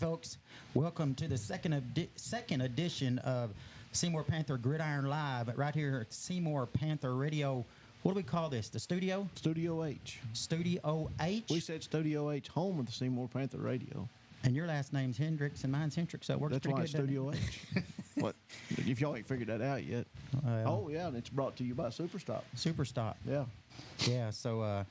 folks. Welcome to the second edition of Seymour Panther Gridiron Live right here at Seymour Panther Radio. What do we call this? The studio? Studio H. Studio H? We said Studio H, home of the Seymour Panther Radio. And your last name's Hendricks and mine's Hendricks, so it works That's pretty why good. it's Studio H. What? If y'all ain't figured that out yet. Oh, yeah, and it's brought to you by Superstop. Superstop. Yeah. Yeah, so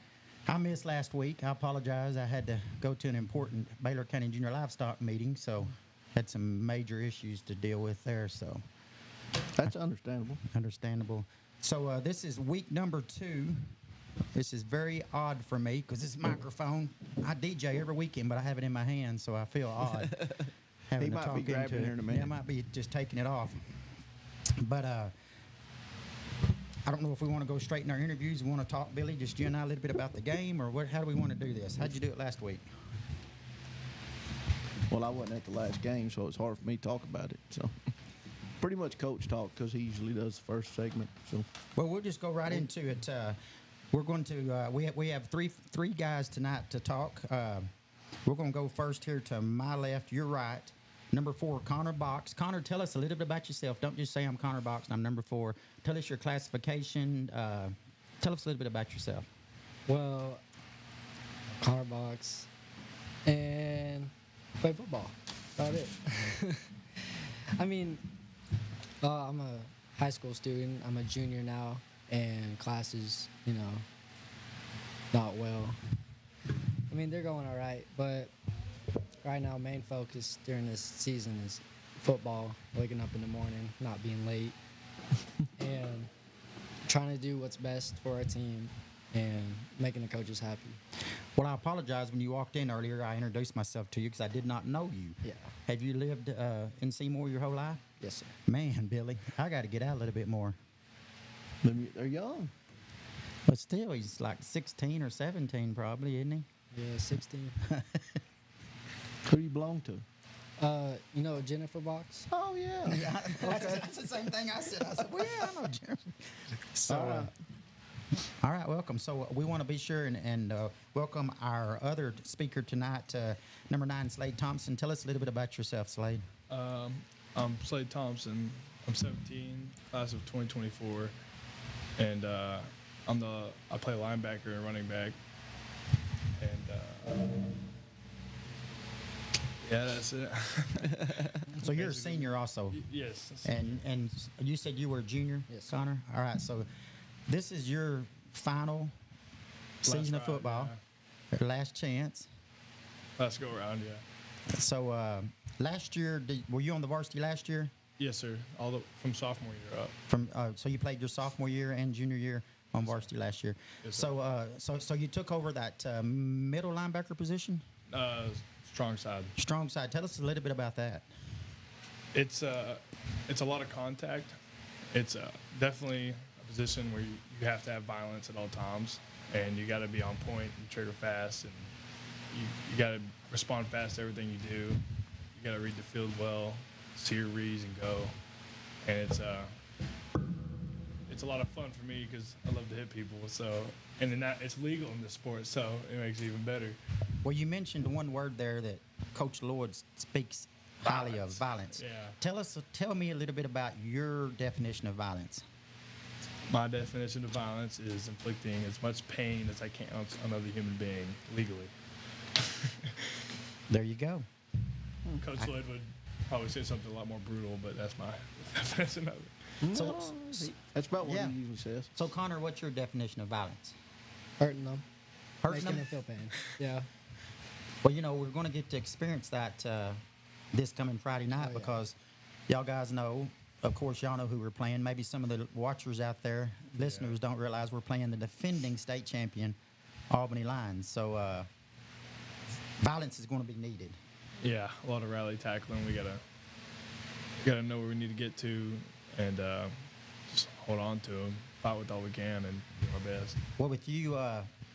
I missed last week. I apologize. I had to go to an important Baylor County Junior Livestock meeting, so had some major issues to deal with there, so. That's understandable. Understandable. So this is week number 2. This is very odd for me because this microphone, I DJ every weekend, but I have it in my hand, so I feel odd having He to might talk be grabbing into it it. here in a minute. Yeah, I might be just taking it off. But I don't know if we want to go straight in our interviews. We want to talk, Billy, just you and I a little bit about the game, or what? How do we want to do this? How'd you do it last week? Well, I wasn't at the last game, so it's hard for me to talk about it. So, pretty much coach talk because he usually does the first segment. So, well, we'll just go right into it. We're going to we have three guys tonight to talk. We're going to go first here to my left, your right. Number 4, Connor Box. Connor, tell us a little bit about yourself. Don't just say I'm Connor Box and I'm number 4. Tell us your classification. Tell us a little bit about yourself. Well, Connor Box and play football. About it. I mean, I'm a high school student. I'm a junior now, and classes, not well. I mean, they're going all right, but right now, main focus during this season is football, waking up in the morning, not being late, and trying to do what's best for our team and making the coaches happy. Well, I apologize. When you walked in earlier, I introduced myself to you because I did not know you. Yeah. Have you lived in Seymour your whole life? Yes, sir. Man, Billy, I got to get out a little bit more. they're young. But still, he's like 16 or 17 probably, isn't he? Yeah, 16. Who do you belong to? Jennifer Box? Oh, yeah. That's the same thing I said. I said, well, yeah, I know Jennifer. So, all right, welcome. So we want to be sure and welcome our other speaker tonight, number 9, Slade Thompson. Tell us a little bit about yourself, Slade. I'm Slade Thompson. I'm 17, class of 2024, and I play linebacker and running back, and yeah, that's it. So you're a senior also. Yes. And you said you were a junior, Yes, Connor? All right, so this is your final season of football, your last chance. Let's go around, yeah. So last year, were you on the varsity last year? Yes, sir. From sophomore year up. So you played your sophomore year and junior year on varsity last year. Yes, sir. So you took over that middle linebacker position? Strong side. Strong side. Tell us a little bit about that. It's a lot of contact. It's definitely a position where you have to have violence at all times, and you got to be on point and trigger fast, and you got to respond fast to everything you do. You got to read the field well, see your reads and go. And it's a lot of fun for me because I love to hit people. So, and then it's legal in this sport, so it makes it even better. Well, you mentioned one word there that Coach Lloyd speaks highly of, violence. Yeah. Tell me a little bit about your definition of violence. My definition of violence is inflicting as much pain as I can on another human being legally. There you go. Coach Lloyd would probably say something a lot more brutal, but that's my definition of it. So, That's about what yeah. he usually says. So, Connor, what's your definition of violence? Hurting them. Hurting Making them? them feel pain. Yeah. Well, we're going to get to experience that this coming Friday night Oh, yeah. because y'all guys know, of course, y'all know who we're playing. Maybe some of the watchers out there, listeners, don't realize we're playing the defending state champion, Albany Lions. So, violence is going to be needed. Yeah, a lot of rally tackling. We gotta know where we need to get to, and just hold on to them, fight with all we can, and do our best. Well, with you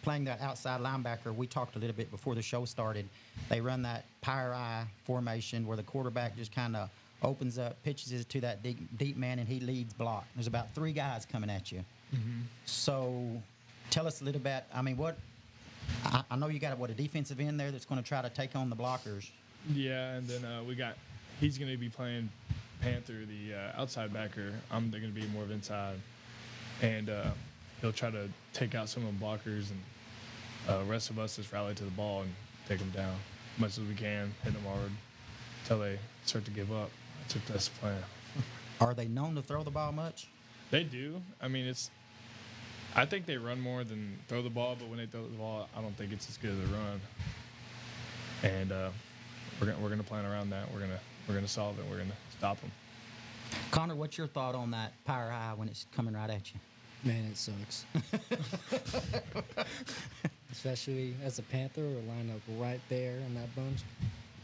playing that outside linebacker, we talked a little bit before the show started. They run that power eye formation where the quarterback just kind of opens up, pitches it to that deep man, and he leads block. There's about 3 guys coming at you. Mm-hmm. So tell us a little bit. I mean, I know you got a defensive end there that's going to try to take on the blockers. Yeah, and then he's going to be playing Panther, the outside backer. I'm going to be more of inside. And he'll try to take out some of the blockers, and the rest of us just rally to the ball and take them down as much as we can, hit them hard until they start to give up. That's the plan. Are they known to throw the ball much? They do. I mean, I think they run more than throw the ball, but when they throw the ball, I don't think it's as good as a run. And we're gonna plan around that. We're gonna solve it. We're gonna stop them. Connor, what's your thought on that power high when it's coming right at you? Man, it sucks. Especially as a Panther, we're lined up right there in that bunch.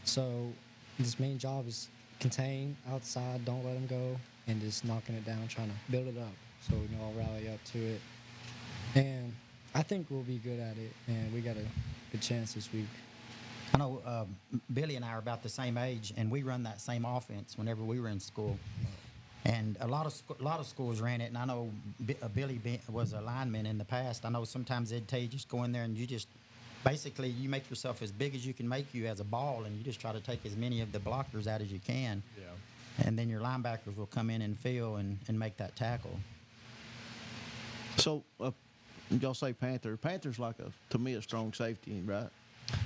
So this main job is contain outside, don't let them go, and just knocking it down, trying to build it up so we can all rally up to it. And I think we'll be good at it, and we got a good chance this week. I know Billy and I are about the same age, and we run that same offense whenever we were in school. And a lot of schools ran it, and I know Billy was a lineman in the past. I know sometimes they'd tell you just go in there and you just basically you make yourself as big as you can make you as a ball, and you just try to take as many of the blockers out as you can. Yeah. And then your linebackers will come in and fill and make that tackle. So, y'all say Panther. Panther's like to me, a strong safety, right?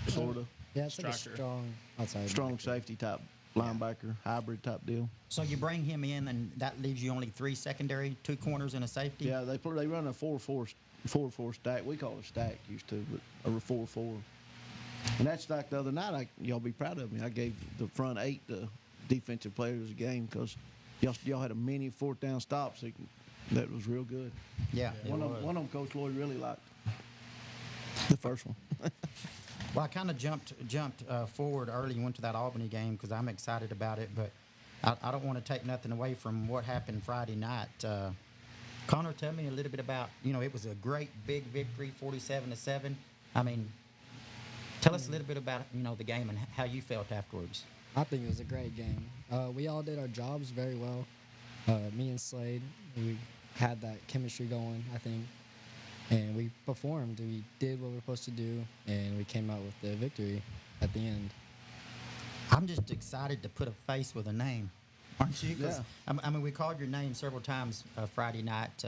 Sort of. Yeah, it's like a Striker. strong outside. Strong backer. safety type linebacker, hybrid type deal. So you bring him in, and that leaves you only 3 secondary, 2 corners, and a safety? Yeah, they run a 4-4 stack. We call it a stack used to, but a 4-4. And that's like the other night. Y'all be proud of me. I gave the front 8 the defensive players of the game because y'all had a many 4th down stops. That was real good. Yeah. One of them, Coach Lloyd really liked. The first one. Well, I kind of jumped forward early and went to that Albany game because I'm excited about it, but I don't want to take nothing away from what happened Friday night. Connor, tell me a little bit about, it was a great big victory, 47-7. I mean, tell us a little bit about, the game and how you felt afterwards. I think it was a great game. We all did our jobs very well. Me and Slade, we had that chemistry going, I think. And we performed. We did what we were supposed to do, and we came out with the victory at the end. I'm just excited to put a face with a name, aren't you? 'Cause, Yeah. I mean, we called your name several times Friday night.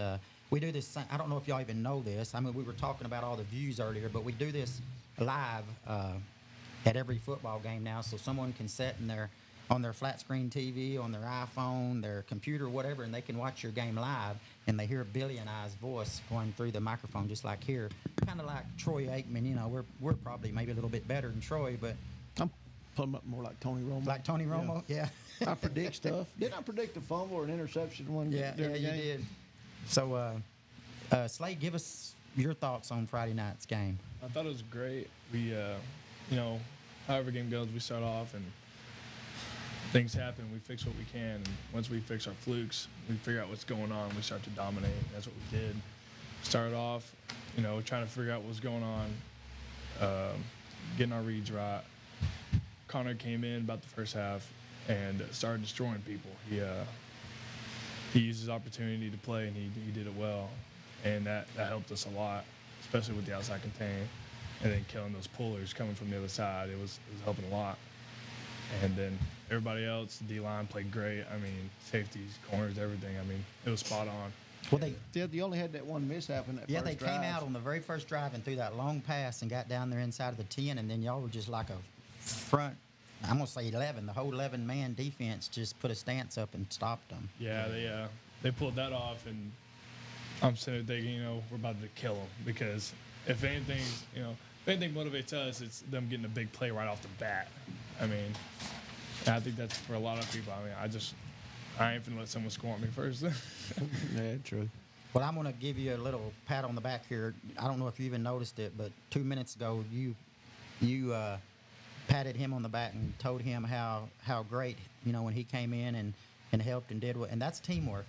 We do this. I don't know if y'all even know this. I mean, we were talking about all the views earlier, but we do this live at every football game now, so someone can sit on their flat screen TV, on their iPhone, their computer, whatever, and they can watch your game live, and they hear Billy and I's voice going through the microphone, just like here, kind of like Troy Aikman. We're probably maybe a little bit better than Troy, but I'm putting up more like Tony Romo. like Tony Romo, yeah. I predict stuff. Didn't I predict a fumble or an interception one Yeah, during the you game? did. So, Slade, give us your thoughts on Friday night's game. I thought it was great. We, however game goes, we start off and things happen. We fix what we can. And once we fix our flukes, we figure out what's going on. We start to dominate. That's what we did. Started off, trying to figure out what was going on, getting our reads right. Connor came in about the first half and started destroying people. He used his opportunity to play, and he did it well. And that helped us a lot, especially with the outside contain. And then killing those pullers coming from the other side, it was helping a lot. And then everybody else, the D-line played great. I mean, safeties, corners, everything. I mean, it was spot on. Well, You only had that one mishap in that they first drive. came out on the very first drive and threw that long pass and got down there inside of the 10, and then y'all were just like a front, I'm going to say 11, the whole 11-man defense just put a stance up and stopped them. Yeah, they pulled that off, and I'm sitting there thinking, we're about to kill them because if anything motivates us, it's them getting a big play right off the bat. I mean, I think that's for a lot of people. I mean, I ain't finna let someone score on me first. Yeah, true. Well, I'm going to give you a little pat on the back here. I don't know if you even noticed it, but 2 minutes ago, you patted him on the back and told him how great, when he came in and helped and did what, and that's teamwork,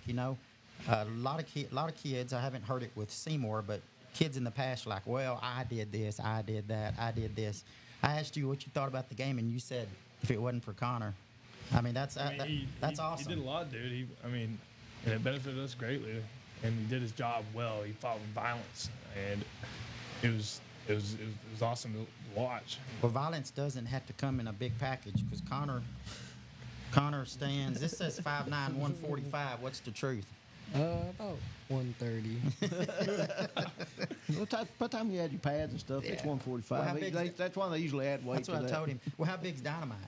A lot of kids, I haven't heard it with Seymour, but kids in the past are like, well, I did this, I did that, I did this. I asked you what you thought about the game, and you said if it wasn't for Connor. I mean, that's awesome. He did a lot, dude. And it benefited us greatly, and he did his job well. He fought with violence, and it it was awesome to watch. Well, violence doesn't have to come in a big package because Connor stands. This says 5'9", 145. What's the truth? About 130. What time you add your pads and stuff, it's Yeah. 145. Well, how big's That's why they usually add weight That's to what I that. told him. Well, how big's dynamite?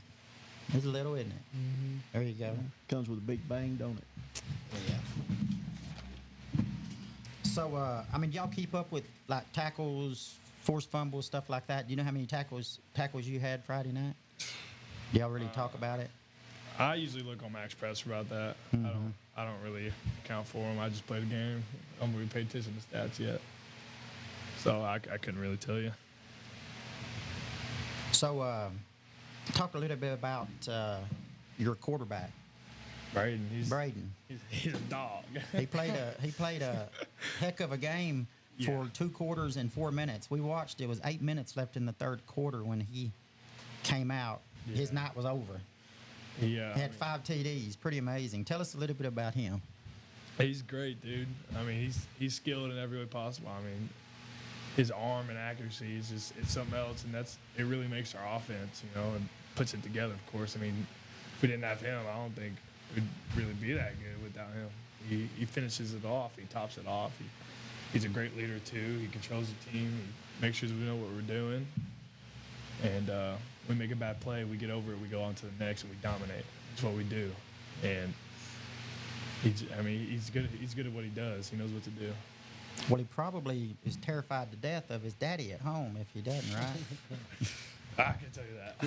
It's little, isn't it? Mm-hmm. There you go. Comes with a big bang, don't it? Yeah. So, I mean, y'all keep up with like tackles, forced fumbles, stuff like that. Do you know how many tackles you had Friday night? Do y'all really talk about it? I usually look on Max Press about that. I don't really account for them. I just play the game. I don't really pay attention to stats yet, so I couldn't really tell you. So, talk a little bit about your quarterback, Braden, Braden. he's a dog. He played a heck of a game for Yeah. 2 quarters and 4 minutes. We watched. It was 8 minutes left in the third quarter when he came out. His Yeah. night was over. He Had 5 TDs. Pretty amazing. Tell us a little bit about him. He's great, dude. I mean, he's skilled in every way possible. I mean, his arm and accuracy is just it's something else, and it really makes our offense, and puts it together. Of course, I mean, if we didn't have him, I don't think we'd really be that good without him. He finishes it off. He tops it off. He's a great leader too. He controls the team. He makes sure we know what we're doing. And we make a bad play, we get over it, we go on to the next, and we dominate. That's what we do. And he's good. He's good at what he does. He knows what to do. Well, he probably is terrified to death of his daddy at home if he doesn't, right? I can tell you that.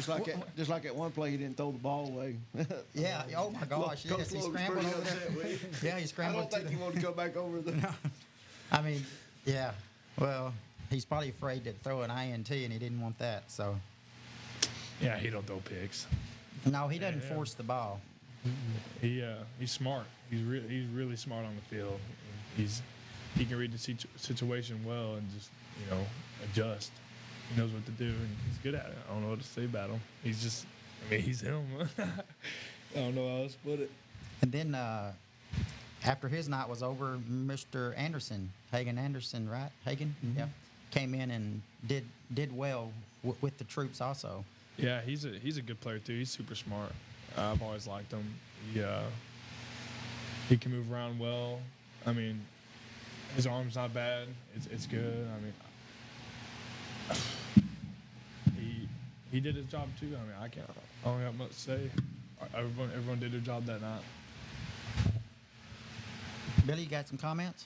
Just like at one play, he didn't throw the ball away. Yeah. Oh my gosh. Coach Yes, he Lloyd was scrambled pretty over there. upset with him. Yeah, he I scrambled. don't think he wanted to go back over the. I mean, yeah. Well, he's probably afraid to throw an INT, and he didn't want that. So, Yeah, he don't throw picks. no, he doesn't Yeah. force the ball. He's smart. He's really smart on the field. He can read the situation well and just adjust. He knows what to do, and he's good at it. I don't know what to say about him. He's him. I don't know how else to put it. And then after his night was over, Mr. Anderson, Hagen Anderson, right? Hagen, yeah, came in and did well with the troops also. Yeah, he's a good player too. He's super smart. I've always liked him. He can move around well. I mean, his arm's not bad. It's good. I mean, he did his job too. I mean, I don't got much to say. Everyone did their job that night. Billy, you got some comments?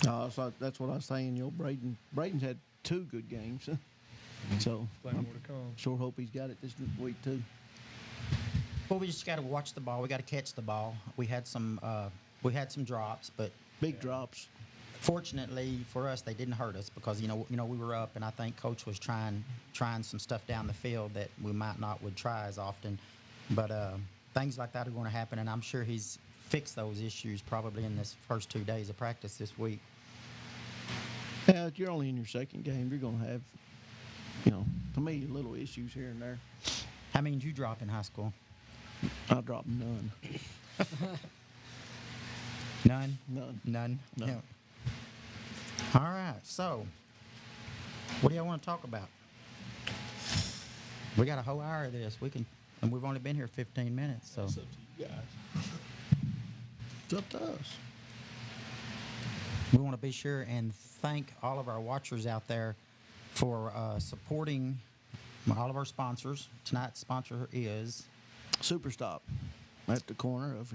So that's what I was saying. Braden's had 2 good games, so Plenty I'm more to come. sure hope he's got it this week too. Well, we just got to watch the ball. We got to catch the ball. We had some drops, but Big drops. fortunately for us, they didn't hurt us because we were up, and I think Coach was trying some stuff down the field that we might not would try as often. But things like that are going to happen, and I'm sure he's fixed those issues probably in this first 2 days of practice this week. Yeah, you're only in your second game. You're going to have, to me, little issues here and there. How many did you drop in high school? I dropped none. None. None. None. No. Yeah. All right. So, what do y'all want to talk about? We got a whole hour of this. And we've only been here 15 minutes. So, It's up to you guys. It's up to us. we want to be sure and thank all of our watchers out there for supporting all of our sponsors. Tonight's sponsor is Superstop at the corner of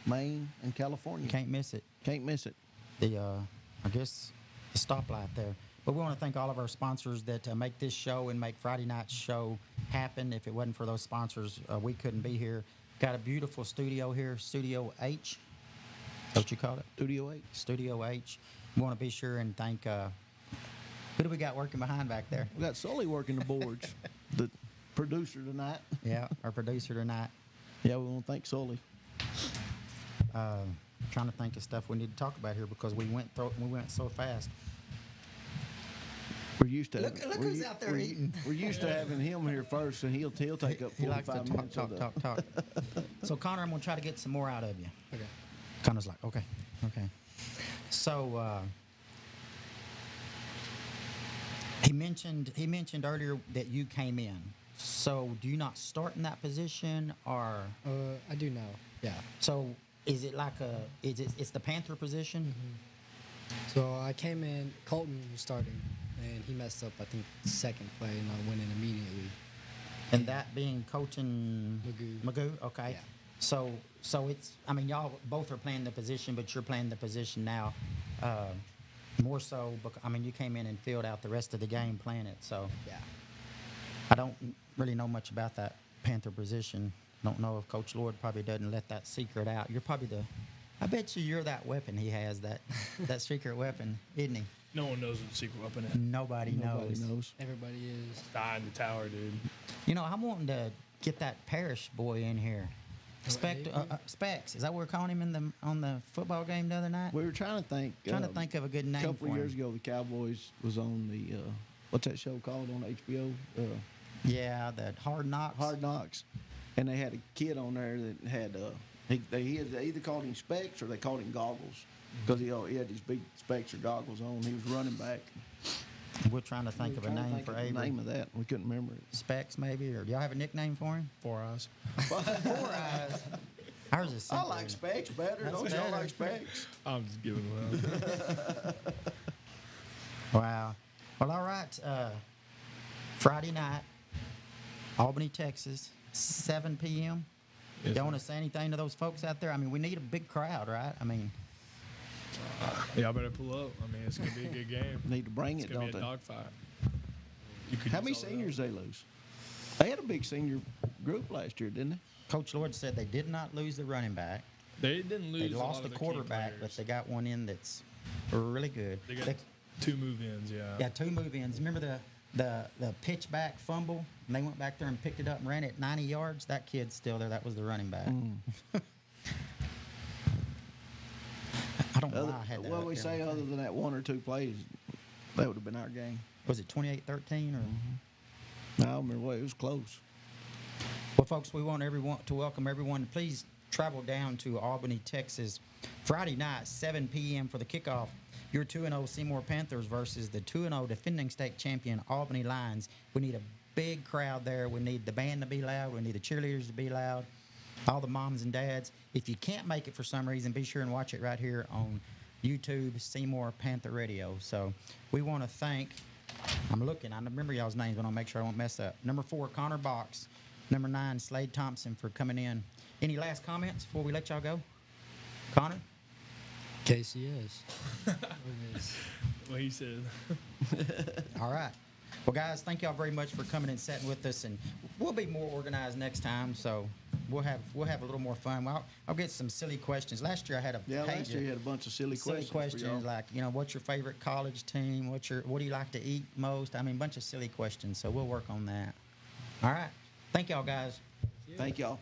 Maine and California. Can't Miss It. Can't miss it. The stoplight there. But we want to thank all of our sponsors that make this show and make Friday night's show happen. If it wasn't for those sponsors, we couldn't be here. Got a beautiful studio here, Studio H. Is that what you call it? Studio 8. Studio H. We want to be sure and thank. Who do we got working behind back there? We got Sully working the boards, the producer tonight. Yeah, our producer tonight. Yeah, we want to thank Sully. Trying to think of stuff we need to talk about here because we went so fast. We're used to Look who's out there eating. We're used to having him here first, and he'll take up 45 He likes to minutes. of the- talk. So Connor, I'm gonna try to get some more out of you. Okay. Connor's like, okay. He mentioned earlier that you came in. So do you not start in that position, or I do know. Yeah. so is it like it's the Panther position? So I came in. Colton was starting, and he messed up. I think second play, and I went in immediately. And that being Colton Magoo. Okay. Yeah. So it's, I mean, y'all both are playing the position, but you're playing the position now more so. I mean, you came in and filled out the rest of the game playing it. So Yeah. I don't really know much about that Panther position. Don't know if Coach Lord probably doesn't let that secret out. You're probably I bet you're that weapon he has, that secret weapon, isn't he? No one knows what the secret weapon is. Nobody knows. Everybody is. Die in the tower, dude. You know, I'm wanting to get that Parrish boy in here. Specs. Is that what we're calling him on the football game the other night? We were trying to think. Trying to think of a good name A couple for of years him. ago, the Cowboys was on the what's that show called on HBO? Yeah, the Hard Knocks. Hard Knocks, and they had a kid on there that had they either called him Specs or they called him Goggles because he had these big specs or goggles on. He was running back. We're trying to think of a Trying to name think for of the Avery. name of that. We couldn't remember it. Specs, maybe, or do y'all have a nickname for him? 4 Eyes. 4 Eyes. Ours is I simple. like Specs better. That's Don't y'all better. like Specs? I'm just giving one. Wow. Well, all right. Friday night, Albany, Texas, 7 p.m. Yes, Y'all sir. want to say anything to those folks out there? I mean, we need a big crowd, right? I mean, Y'all better pull up. I mean, it's gonna be a good game. Need to bring It's it, gonna don't be a they? dogfight. You could How use many all the seniors help. they lose? They had a big senior group last year, didn't they? Coach Lord said they did not lose the running back. They didn't lose. They a lost lot the of their key quarterback, but players. they got one in that's really good. They got 2 move-ins. Yeah. Yeah, 2 move-ins. Remember the pitch back fumble? And they went back there and picked it up and ran it 90 yards. That kid's still there. That was the running back. I don't know why I had that. What up we here. say other than that 1 or 2 plays, that would have been our game. Was it 28-13 or? I don't remember what it was close. Well, folks, we want everyone to welcome everyone. Please travel down to Albany, Texas, Friday night, 7 p.m. for the kickoff. Your 2-0 Seymour Panthers versus the 2-0 defending state champion Albany Lions. We need a big crowd there. We need the band to be loud. We need the cheerleaders to be loud. All the moms and dads. If you can't make it for some reason, be sure and watch it right here on YouTube, Seymour Panther Radio. So we want to thank, I'm looking, I remember y'all's names, but I'll make sure I don't mess up. Number 4, Connor Box. Number 9, Slade Thompson for coming in. Any last comments before we let y'all go? Connor? KCS. What he said. All right. Well, guys, thank y'all very much for coming and sitting with us, and we'll be more organized next time. So we'll have a little more fun. Well, I'll get some silly questions. Last year I had a Yeah, page last year of you had a bunch of silly questions. for y'all. like, what's your favorite college team? What do you like to eat most? I mean, a bunch of silly questions. So we'll work on that. All right. Thank y'all, guys. Thank y'all.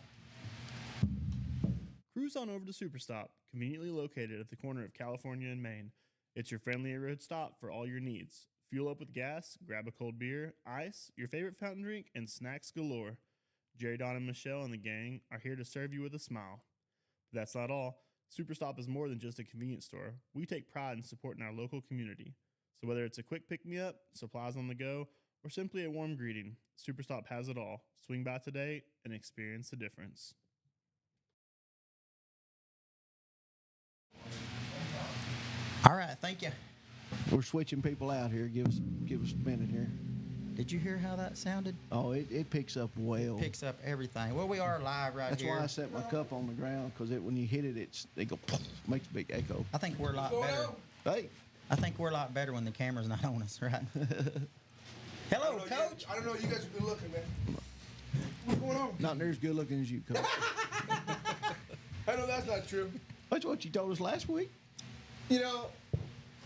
Cruise on over to Superstop, conveniently located at the corner of California and Maine. It's your friendly neighborhood stop for all your needs. Fuel up with gas, grab a cold beer, ice, your favorite fountain drink, and snacks galore. Jerry, Don, and Michelle and the gang are here to serve you with a smile. But that's not all. Superstop is more than just a convenience store. We take pride in supporting our local community. So whether it's a quick pick-me-up, supplies on the go, or simply a warm greeting, Superstop has it all. Swing by today and experience the difference. All right. Thank you. We're switching people out here. Give us a minute here. Did you hear how that sounded? Oh, it picks up well. Picks up everything. Well, we are live right That's here. why I set my cup on the ground because when you hit it, it go makes a big echo. I think we're a lot better. Hey, I think we're a lot better when the camera's not on us, right? Hello, Coach. I don't know. You guys are good looking, man. What's going on? not near as good looking as you, Coach. I know that's not true. That's what you told us last week. You know,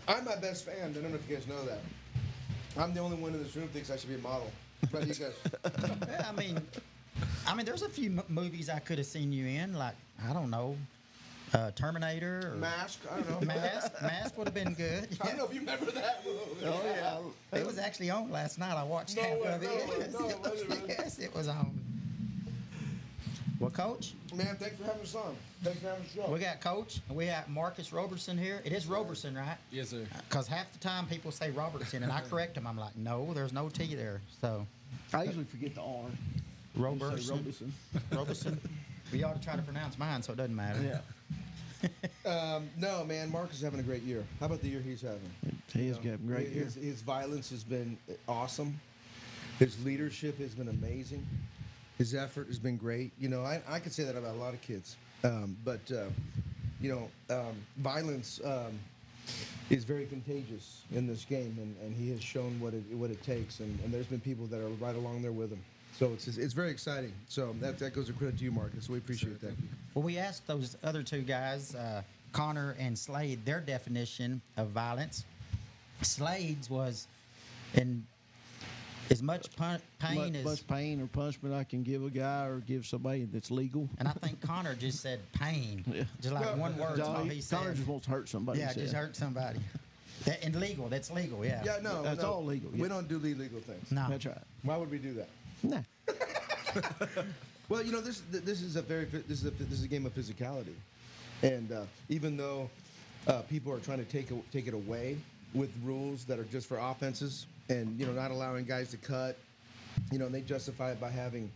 I'm my best fan. I don't know if you guys know that. I'm the only one in this room thinks I should be a model. What about you guys? Yeah, I mean, there's a few movies I could have seen you in, like I don't know, Terminator or Mask? I don't know. Mask would have been good. I don't know if you remember that movie. Oh yeah. It was actually on last night. I watched No half way, of it. no way, no, it wasn't really. Yes, it was on. Well, Coach, Man, thanks for having us on. Thanks for having the show. we got Coach, and we got Marcus Robertson here. It is Roberson, right? Yes, sir. Because half the time people say Robertson, and I correct them. I'm like, no, there's no T there. So, I usually forget the R. Roberson. Roberson. Roberson. We ought to try to pronounce mine, so it doesn't matter. Yeah. No, man, Marcus is having a great year. How about the year he's having? He is having a great year. His violence has been awesome. His leadership has been amazing. His effort has been great. You know, I could say that about a lot of kids. Violence is very contagious in this game, and he has shown what it takes. And there's been people that are right along there with him. So it's very exciting. So that goes a credit to you, Marcus. We appreciate that. Well, we asked those other two guys, Connor and Slade, their definition of violence. Slade's was in as much pain as. Much pain or punishment I can give a guy or give somebody that's legal. And I think Connor just said pain. Yeah. Just like one word. That's all he said. Connor just wants to hurt somebody. Yeah, just hurt somebody. And legal. That's legal, yeah. Yeah, no, That's all legal. We Yeah. don't do illegal things. No. That's right. Why would we do that? Nah. Well, you know, this is a game of physicality, and even though people are trying to take it away with rules that are just for offenses, and not allowing guys to cut, and they justify it by having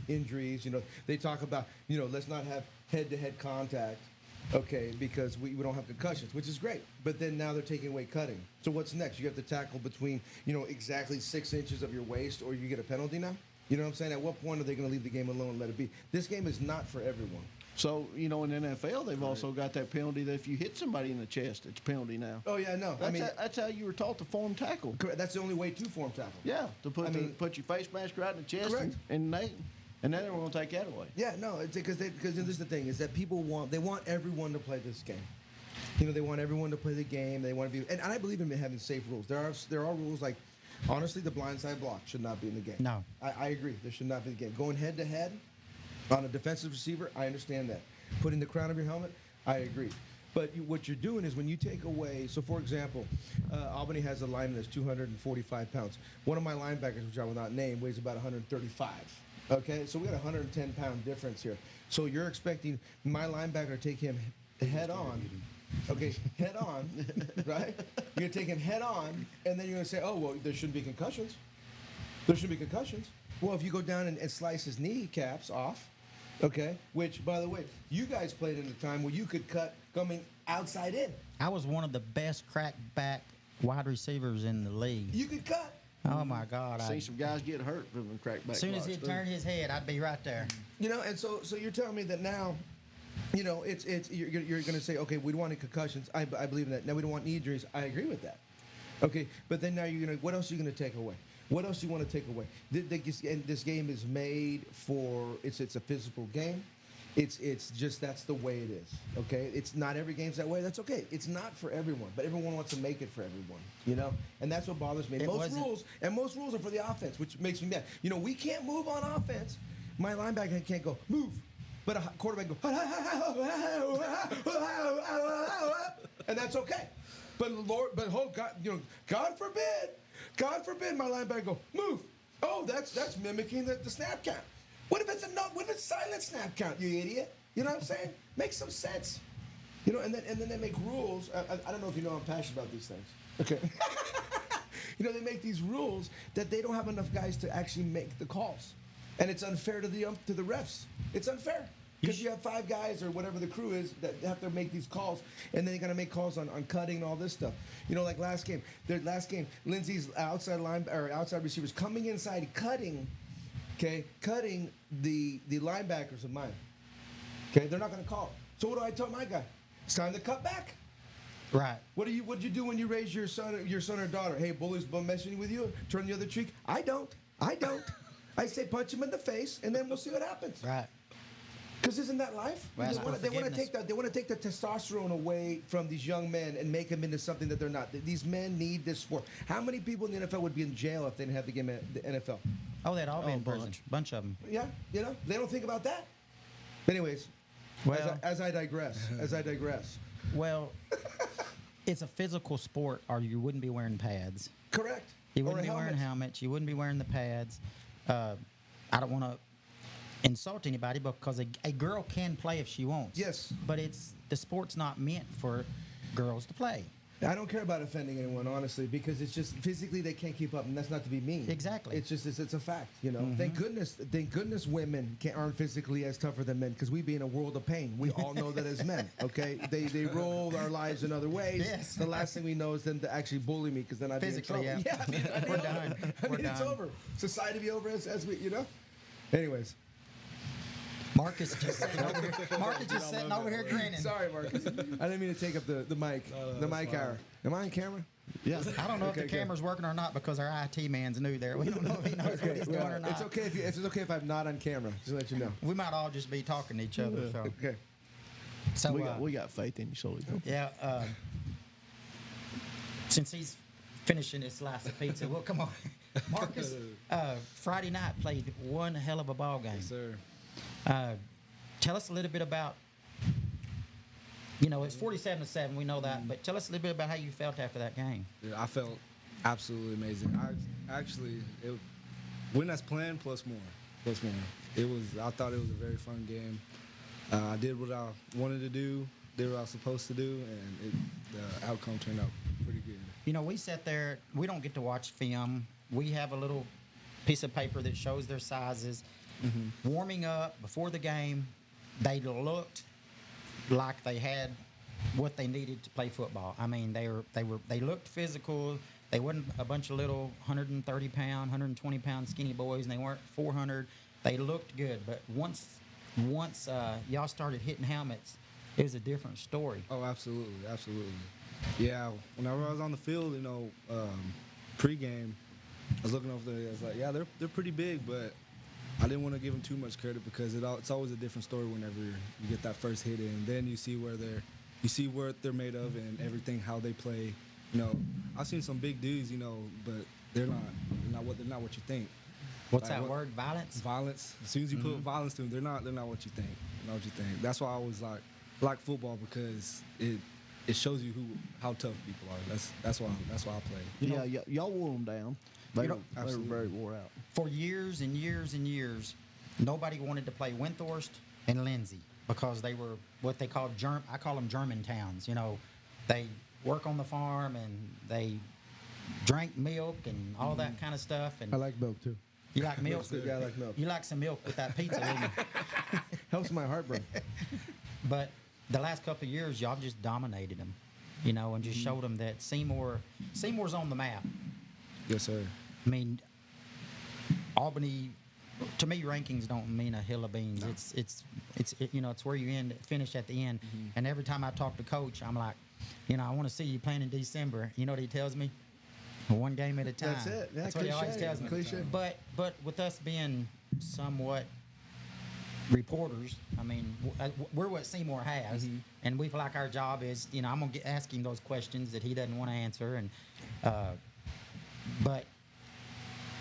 injuries. They talk about let's not have head-to-head contact, okay, because we don't have concussions, which is great. But then now they're taking away cutting. So what's next? You have to tackle between exactly 6 inches of your waist, or you get a penalty now. You know what I'm saying? At what point are they going to leave the game alone and let it be? This game is not for everyone. So, in the NFL, they've also got that penalty that if you hit somebody in the chest, it's a penalty now. Oh, yeah, no. That's how you were taught to form tackle. Correct. That's the only way to form tackle. Yeah, to put your face mask right in the chest Correct. and then they're going to take that away. Yeah, no, because this is the thing, is that people want everyone to play this game. They want everyone to play the game. They want to be, and I believe in having safe rules. There are rules like, honestly, the blindside block should not be in the game. No. I agree. There should not be in the game. Going head to head on a defensive receiver, I understand that. Putting the crown of your helmet, I agree. But what you're doing is when you take away, so for example, Albany has a lineman that's 245 pounds. One of my linebackers, which I will not name, weighs about 135. Okay, so we got a 110-pound difference here. So you're expecting my linebacker to take him head on. Okay, head on, right? You're going to take him head on, and then you're going to say, oh, well, there shouldn't be concussions. There shouldn't be concussions. Well, if you go down and slice his kneecaps off, okay, which, by the way, you guys played in a time where you could cut coming outside in. I was one of the best crackback wide receivers in the league. You could cut. Oh, my God. See some guys get hurt from the crackback. As soon as he'd turn his head, I'd be right there. And so you're telling me that now, it's you're going to say, okay, we don't want any concussions. I believe in that. Now we don't want knee injuries. I agree with that. Okay, but then now what else are you going to take away? What else do you want to take away? This game is made for it's a physical game. It's just that's the way it is. Okay, it's not every game's that way. That's okay. It's not for everyone, but everyone wants to make it for everyone. And that's what bothers me. Most rules are for the offense, which makes me mad. We can't move on offense. My linebacker can't go move, but a quarterback go, and that's okay. But God forbid my linebacker go move. Oh, that's mimicking the snap count. What if it's silent snap count, you idiot? You know what I'm saying? Make some sense. And then they make rules. I don't know if you know I'm passionate about these things. Okay. They make these rules that they don't have enough guys to actually make the calls, and it's unfair to the refs. It's unfair. Because you have 5 guys or whatever the crew is that have to make these calls, and then they got to make calls on cutting and all this stuff. Like last game, Lindsay's outside receivers coming inside, cutting the linebackers of mine. Okay, they're not going to call it. So what do I tell my guy? It's time to cut back. Right. What'd you do when you raise your son or daughter? Hey, bully's messing with you. Turn the other cheek. I don't. I say punch him in the face, and then we'll see what happens. Right. Because isn't that life? Well, they want to take the testosterone away from these young men and make them into something that they're not. These men need this sport. How many people in the NFL would be in jail if they didn't have the game in the NFL? Oh, they'd all be in prison. Bunch of them. Yeah, they don't think about that. Anyways, well, as I digress. Well, it's a physical sport, or you wouldn't be wearing pads. Correct. You wouldn't be wearing helmets. You wouldn't be wearing the pads. I don't want to insult anybody because a girl can play if she wants. Yes. But the sport's not meant for girls to play. I don't care about offending anyone, honestly, because it's just physically they can't keep up, and that's not to be mean. Exactly. It's just it's a fact, you know. Thank goodness women aren't physically as tougher than men, because we be in a world of pain. We all know that as men. Okay, they roll our lives in other ways. Yes. The last thing we know is them to actually bully me, because then I'd Physically, be in trouble. yeah. We're done. We're It's done. over. Society be over as we, you know. Anyways, Marcus just sitting over here. Marcus just sitting over here grinning. sorry, Marcus. I didn't mean to take up the mic. The mic hour. Am I on camera? Yeah. I don't know if Okay, the good. camera's working or not because our IT man's new there. We don't know if he knows what he's doing or not. It's okay if I'm not on camera. Just to let you know. We might all just be talking to each other. So, Okay. so We got faith in you, so yeah. Since he's finishing his slice of pizza, well, come on, Marcus. Friday night played one hell of a ball game. Yes, sir. Tell us a little bit about. You know, it's 47-7. We know that, but tell us a little bit about how you felt after that game. Yeah, I felt absolutely amazing. Win as planned plus more. I thought it was a very fun game. I did what I wanted to do, did what I was supposed to do, and the outcome turned out pretty good. You know, we sat there. We don't get to watch film. We have a little piece of paper that shows their sizes. Warming up before the game, they looked like they had what they needed to play football. I mean, they looked physical. They wasn't a bunch of little 130-pound, 120-pound skinny boys, and they weren't 400. They looked good, but once y'all started hitting helmets, it was a different story. Oh, absolutely. Yeah, whenever I was on the field, pregame, I was looking over there. I was like, yeah, they're pretty big, but I didn't want to give them too much credit because it's always a different story whenever you get that first hit in. Then you see what they're made of and everything, how they play. You know, I've seen some big dudes, but they're not what you think. What's Like, that word? Violence? Violence. As soon as you put violence to them, they're not what you think. That's why I always like football, because it shows you how tough people are. That's why I play. y'all wore them down. They were very wore out. For years and years and years, nobody wanted to play Windthorst and Lindsay because they were what they called I call them German towns. You know, they work on the farm and they drank milk and all that kind of stuff. And I like milk too. you like milk? Yeah, I like milk. You like some milk with that pizza, didn't you? Helps my heartburn. But the last couple of years, y'all just dominated them, and just showed them that Seymour's on the map. Yes, sir. I mean, Albany, to me, rankings don't mean a hill of beans. No. It's where you finish at the end. And every time I talk to Coach, I'm like, I want to see you playing in December. You know what he tells me? One game at a time. That's it. Yeah, That's what he always tells me. Cliche. But with us being somewhat reporters, I mean, we're what Seymour has, and we feel like our job is, I'm gonna ask him those questions that he doesn't want to answer, and but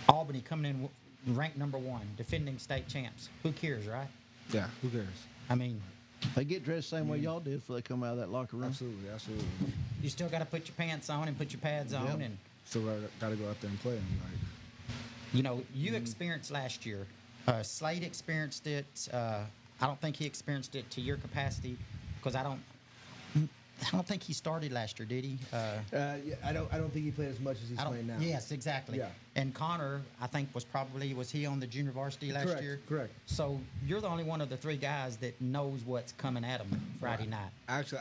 Albany coming in ranked number 1, defending state champs. Who cares, right? Yeah, who cares? I mean, They get dressed the same way y'all did before they come out of that locker room. Absolutely. you still got to put your pants on and put your pads on, and Still got to go out there and play. you experienced last year. Slade experienced it. I don't think he experienced it to your capacity because I don't think he started last year, did he? Yeah, I don't think he played as much as he's playing now. Yes, exactly. Yeah. And Connor, I think, was he on the junior varsity last year? Correct. So you're the only one of the 3 guys that knows what's coming at him Friday night. Actually,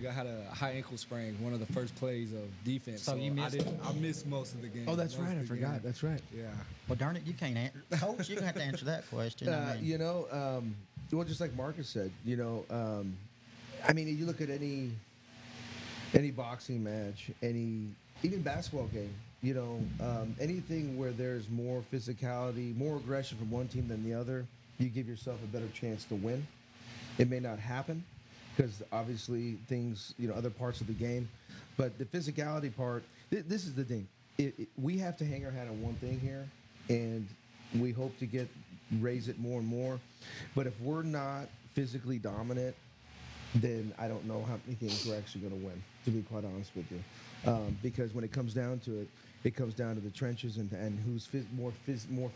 I had a high ankle sprain, one of the first plays of defense. So you missed? I missed most of the game. Oh, that's right. I forgot. Game. That's right. Yeah. Well, darn it, you can't answer. Coach, you're going to have to answer that question. Well, just like Marcus said, I mean, you look at any boxing match, even basketball game, anything where there's more physicality, more aggression from one team than the other, you give yourself a better chance to win. It may not happen because obviously things, other parts of the game, but the physicality part, this is the thing. We have to hang our hat on one thing here, and we hope to raise it more and more. But if we're not physically dominant, then I don't know how many games we're actually going to win, to be quite honest with you. Because when it comes down to it, it comes down to the trenches and who's more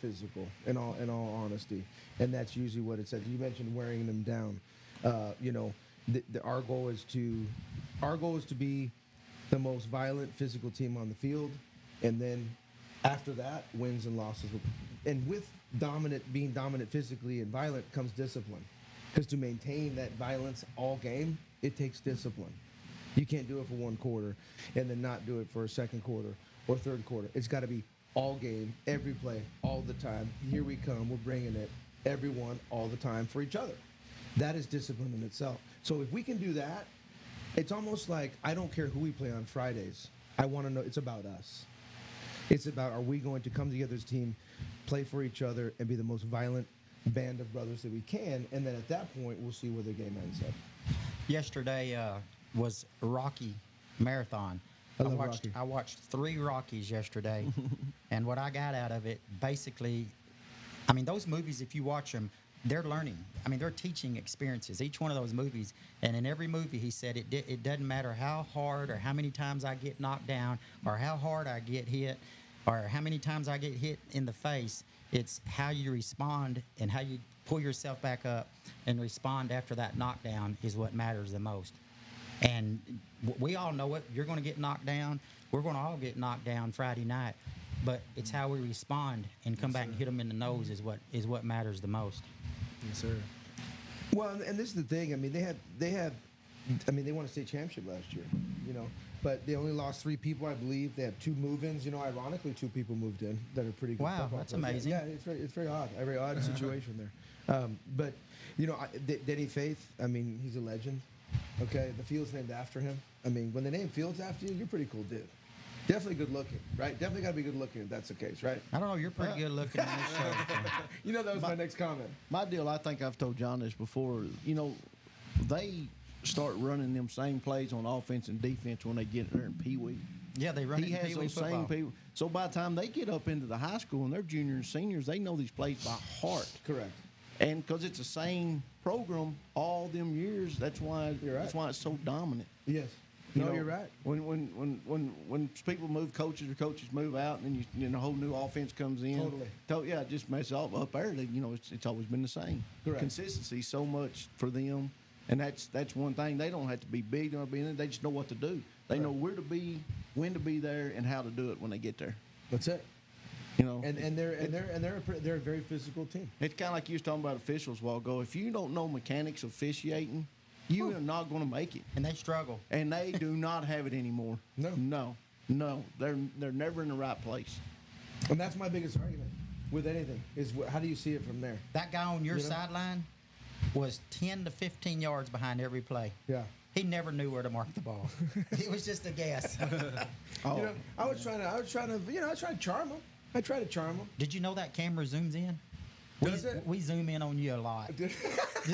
physical. In all honesty, and that's usually what it says. You mentioned wearing them down. You know, our goal is to be the most violent physical team on the field, and then after that, wins and losses. And with being dominant physically and violent comes discipline, because to maintain that violence all game, it takes discipline. You can't do it for one quarter and then not do it for a second quarter or third quarter. It's got to be all game, every play, all the time. Here we come, we're bringing it, everyone, all the time for each other. That is discipline in itself. So if we can do that, it's almost like I don't care who we play on Fridays. I want to know, it's about us. It's about, are we going to come together as a team, play for each other, and be the most violent band of brothers that we can, and then at that point, we'll see where the game ends up. Yesterday was Rocky Marathon. I love Rocky. I watched 3 Rockies yesterday, and what I got out of it, basically, I mean, those movies, if you watch them, they're learning. I mean, they're teaching experiences. Each one of those movies, and in every movie, he said it doesn't matter how hard or how many times I get knocked down or how hard I get hit or how many times I get hit in the face. It's how you respond and how you pull yourself back up and respond after that knockdown is what matters the most. And we all know it. You're going to get knocked down. We're going to all get knocked down Friday night. But it's how we respond and come back and hit them in the nose is what matters the most. Yes, sir. Well, and this is the thing. I mean, they won a state championship last year, you know, but they only lost 3 people, I believe. They have 2 move-ins. You know, ironically, 2 people moved in that are pretty good. Wow, football that's players. amazing. Yeah, it's very odd. A very odd situation there. But, you know, Denny Faith, I mean, he's a legend. Okay, the field's named after him. I mean, when they name fields after you, you're a pretty cool dude. Definitely good looking, right? Definitely got to be good looking if that's the case, right? I don't know. You're pretty good looking on this show. You know, that was my next comment. My deal, I think I've told John this before. You know, they start running them same plays on offense and defense when they get there in Pee Wee. Yeah, they run He it in has Pee Wee those football. same people. So by the time they get up into the high school and they're juniors and seniors, they know these plays by heart. Correct. And because it's the same program all them years, that's why You're right. that's why it's so dominant. Yes. You No, know, you're right. When people move coaches or coaches move out, and then a whole new offense comes in. Totally. Yeah, it just messes up there. You know, it's always been the same. Correct. Consistency so much for them, and that's one thing. They don't have to be big or be in it. They just know what to do. They know where to be, when to be there, and how to do it when they get there. That's it. You know, And they're a very physical team. it's kind of like you was talking about officials a while ago. If you don't know mechanics of officiating, you are not going to make it. And they struggle. And they do not have it anymore. No. No. They're never in the right place. And that's my biggest argument with anything is how do you see it from there? That guy on your You know? sideline was 10 to 15 yards behind every play. Yeah. He never knew where to mark the ball. It was just a guess. Oh, You know, I was trying to charm him. I tried to charm him. Did you know that camera zooms in? Does it? We zoom in on you a lot. Just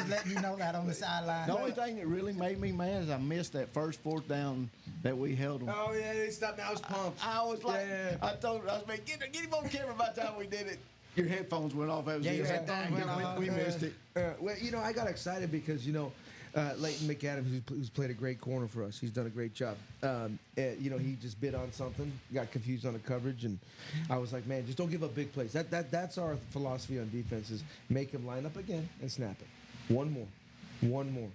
letting you know that on the sideline. the only thing that really made me mad is I missed that first 4th down that we held them. Oh yeah, they stopped. I was pumped. I was like, Yeah. I told I was like, get him on camera by the time we did it. Your headphones went off. That was Yeah, it. your I said, headphones "Dang, went off." we missed it. Well, you know, I got excited because Leighton McAdams, who's played a great corner for us, he's done a great job. You know, he just bid on something, got confused on the coverage, and I was like, man, just don't give up big plays. That's our philosophy on defense: is make him line up again and snap it. One more,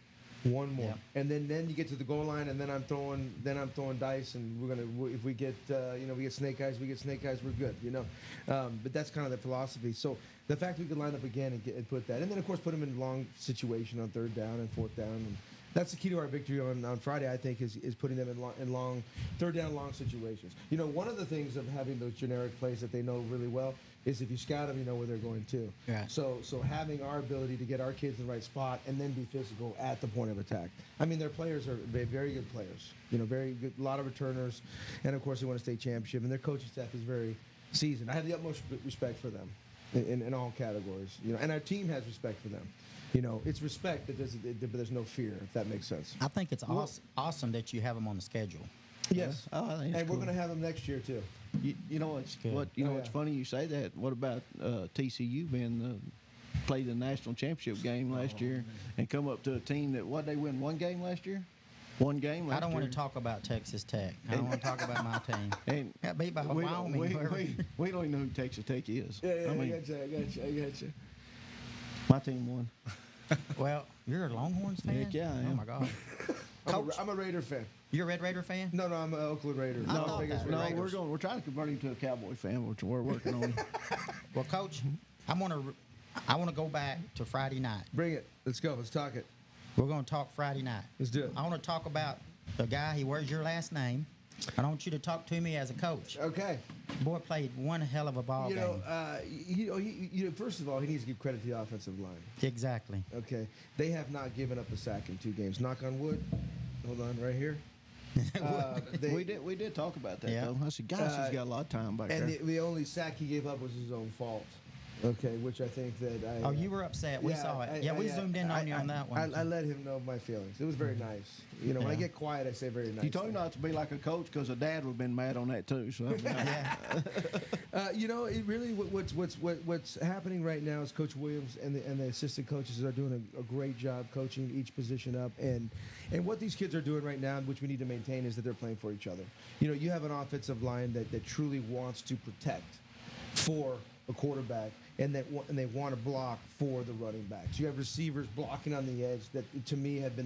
Yeah. and then you get to the goal line, and then I'm throwing dice, and if we get we get snake eyes, we're good. You know, but that's kind of the philosophy. So the fact we could line up again and put that, and then of course put him in long situation on 3rd down and 4th down, and that's the key to our victory on Friday. I think is putting them in long 3rd down long situations. You know, one of the things of having those generic plays that they know really well is if you scout them, you know where they're going to. Yeah. So having our ability to get our kids in the right spot and then be physical at the point of attack. I mean, their players are very good players. You know, very good, a lot of returners, and of course they won a state championship, and their coaching staff is very seasoned. I have the utmost respect for them in all categories. You know, and our team has respect for them. You know, it's respect, but there's no fear, if that makes sense. I think it's awesome that you have them on the schedule. Yes. Oh, I think it's And we're cool. going to have them next year too. You know it's good. what you know. Oh, It's yeah. funny you say that. What about TCU being played the national championship game last year and come up to a team that they win one game last year? One game. I don't want year. to talk about Texas Tech. I don't want to talk about my team. And Got beat by we, Wyoming. we, whoever. we don't even know who Texas Tech is. Yeah, I I mean, got you. my team won. Well, you're a Longhorns fan? Heck yeah, I Oh, am. my God. I'm a Raider fan. You're a Red Raider fan? No, I'm an Oakland Raider. I Las thought Vegas that. No, Raiders. we're trying to convert him to a Cowboy fan, which we're working on. Well, Coach, I want to go back to Friday night. Bring it. Let's go. Let's talk it. We're going to talk Friday night. Let's do it. I want to talk about the guy. He wears your last name. I don't want you to talk to me as a coach. Okay. Boy played one hell of a ball game. First of all, he needs to give credit to the offensive line. Exactly. Okay. They have not given up a sack in 2 games. Knock on wood. Hold on, right here. We did talk about that Yeah. though. I said, gosh, he's got a lot of time back And there. the only sack he gave up was his own fault. Okay, which I think that I. Oh, you were upset. We saw it. We zoomed in on you on that one. I let him know my feelings. It was very nice. When I Yeah. get quiet, I say very nice. You told him not to be like a coach because a dad would have been mad on that too. So Yeah. it really what's happening right now is Coach Williams and the assistant coaches are doing a great job coaching each position up, and what these kids are doing right now, which we need to maintain, is that they're playing for each other. You have an offensive line that truly wants to protect for a quarterback, and they want to block for the running backs. You have receivers blocking on the edge that, to me, have been the